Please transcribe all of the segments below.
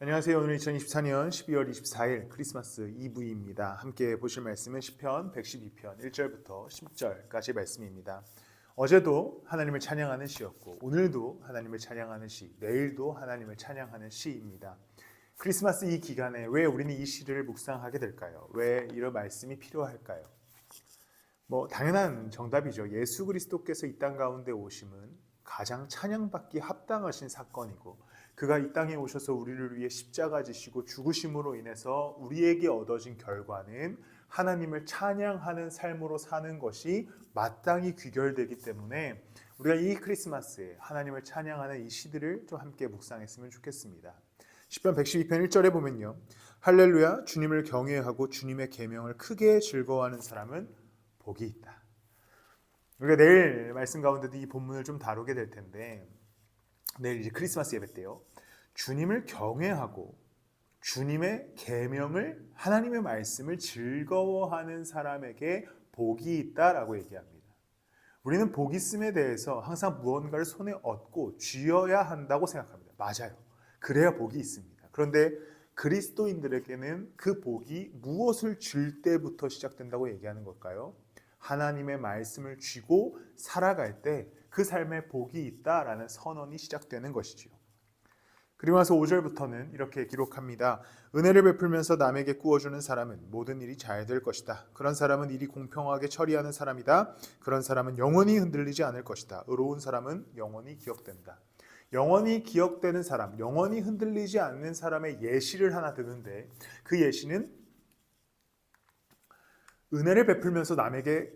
안녕하세요. 오늘 2024년 12월 24일 크리스마스 이브입니다. 함께 보실 말씀은 시편 112편 1절부터 10절까지 말씀입니다. 어제도 하나님을 찬양하는 시였고 오늘도 하나님을 찬양하는 시, 내일도 하나님을 찬양하는 시입니다. 크리스마스 이 기간에 왜 우리는 이 시를 묵상하게 될까요? 왜 이런 말씀이 필요할까요? 당연한 정답이죠. 예수 그리스도께서 이 땅 가운데 오심은 가장 찬양받기 합당하신 사건이고 그가 이 땅에 오셔서 우리를 위해 십자가 지시고 죽으심으로 인해서 우리에게 얻어진 결과는 하나님을 찬양하는 삶으로 사는 것이 마땅히 귀결되기 때문에 우리가 이 크리스마스에 하나님을 찬양하는 이 시들을 좀 함께 묵상했으면 좋겠습니다. 시편 112편 1절에 보면요, 할렐루야, 주님을 경외하고 주님의 계명을 크게 즐거워하는 사람은 복이 있다. 우리가 내일 말씀 가운데도 이 본문을 좀 다루게 될 텐데, 내일 이제 크리스마스 예배 때요, 주님을 경외하고 주님의 계명을, 하나님의 말씀을 즐거워하는 사람에게 복이 있다라고 얘기합니다. 우리는 복 있음에 대해서 항상 무언가를 손에 얻고 쥐어야 한다고 생각합니다. 맞아요. 그래야 복이 있습니다. 그런데 그리스도인들에게는 그 복이 무엇을 줄 때부터 시작된다고 얘기하는 걸까요? 하나님의 말씀을 쥐고 살아갈 때 그 삶에 복이 있다라는 선언이 시작되는 것이지요. 그리고 나서 5절부터는 이렇게 기록합니다. 은혜를 베풀면서 남에게 구워주는 사람은 모든 일이 잘 될 것이다. 그런 사람은 일이 공평하게 처리하는 사람이다. 그런 사람은 영원히 흔들리지 않을 것이다. 의로운 사람은 영원히 기억된다. 영원히 기억되는 사람, 영원히 흔들리지 않는 사람의 예시를 하나 드는데, 그 예시는 은혜를 베풀면서 남에게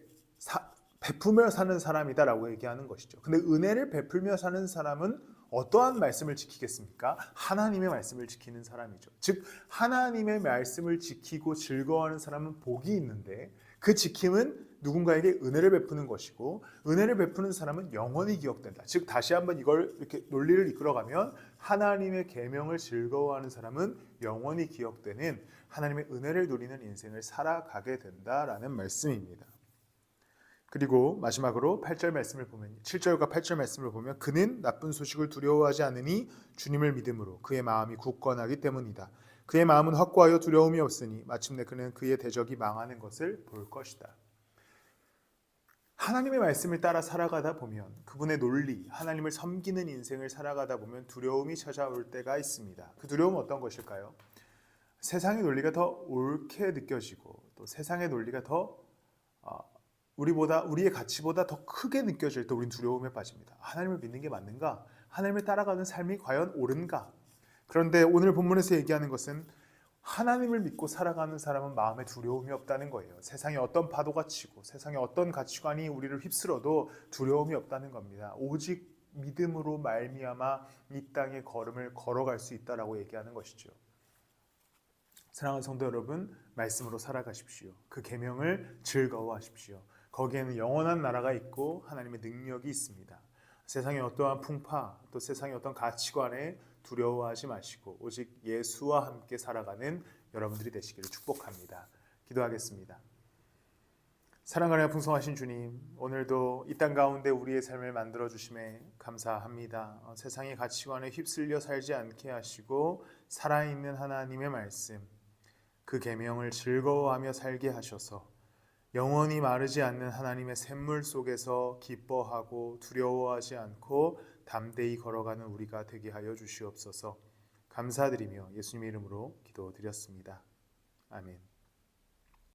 베풀며 사는 사람이다라고 얘기하는 것이죠. 근데 은혜를 베풀며 사는 사람은 어떠한 말씀을 지키겠습니까? 하나님의 말씀을 지키는 사람이죠. 즉 하나님의 말씀을 지키고 즐거워하는 사람은 복이 있는데, 그 지킴은 누군가에게 은혜를 베푸는 것이고, 은혜를 베푸는 사람은 영원히 기억된다. 즉 다시 한번 이걸 이렇게 논리를 이끌어가면, 하나님의 계명을 즐거워하는 사람은 영원히 기억되는 하나님의 은혜를 누리는 인생을 살아가게 된다라는 말씀입니다. 그리고 마지막으로 8절 말씀을 보면, 7절과 8절 말씀을 보면, 그는 나쁜 소식을 두려워하지 않으니 주님을 믿음으로 그의 마음이 굳건하기 때문이다. 그의 마음은 확고하여 두려움이 없으니 마침내 그는 그의 대적이 망하는 것을 볼 것이다. 하나님의 말씀을 따라 살아가다 보면, 그분의 논리, 하나님을 섬기는 인생을 살아가다 보면 두려움이 찾아올 때가 있습니다. 그 두려움은 어떤 것일까요? 세상의 논리가 더 옳게 느껴지고, 또 세상의 논리가 더 우리의 가치보다 더 크게 느껴질 때 우린 두려움에 빠집니다. 하나님을 믿는 게 맞는가? 하나님을 따라가는 삶이 과연 옳은가? 그런데 오늘 본문에서 얘기하는 것은 하나님을 믿고 살아가는 사람은 마음에 두려움이 없다는 거예요. 세상에 어떤 파도가 치고 세상에 어떤 가치관이 우리를 휩쓸어도 두려움이 없다는 겁니다. 오직 믿음으로 말미암아 이 땅의 걸음을 걸어갈 수 있다라고 얘기하는 것이죠. 사랑하는 성도 여러분, 말씀으로 살아가십시오. 그 계명을 즐거워하십시오. 거기에는 영원한 나라가 있고 하나님의 능력이 있습니다. 세상의 어떠한 풍파, 또 세상의 어떤 가치관에 두려워하지 마시고 오직 예수와 함께 살아가는 여러분들이 되시기를 축복합니다. 기도하겠습니다. 사랑하며 풍성하신 주님, 오늘도 이 땅 가운데 우리의 삶을 만들어주심에 감사합니다. 세상의 가치관에 휩쓸려 살지 않게 하시고 살아있는 하나님의 말씀, 그 계명을 즐거워하며 살게 하셔서 영원히 마르지 않는 하나님의 샘물 속에서 기뻐하고 두려워하지 않고 담대히 걸어가는 우리가 되게 하여 주시옵소서. 감사드리며 예수님의 이름으로 기도드렸습니다. 아멘.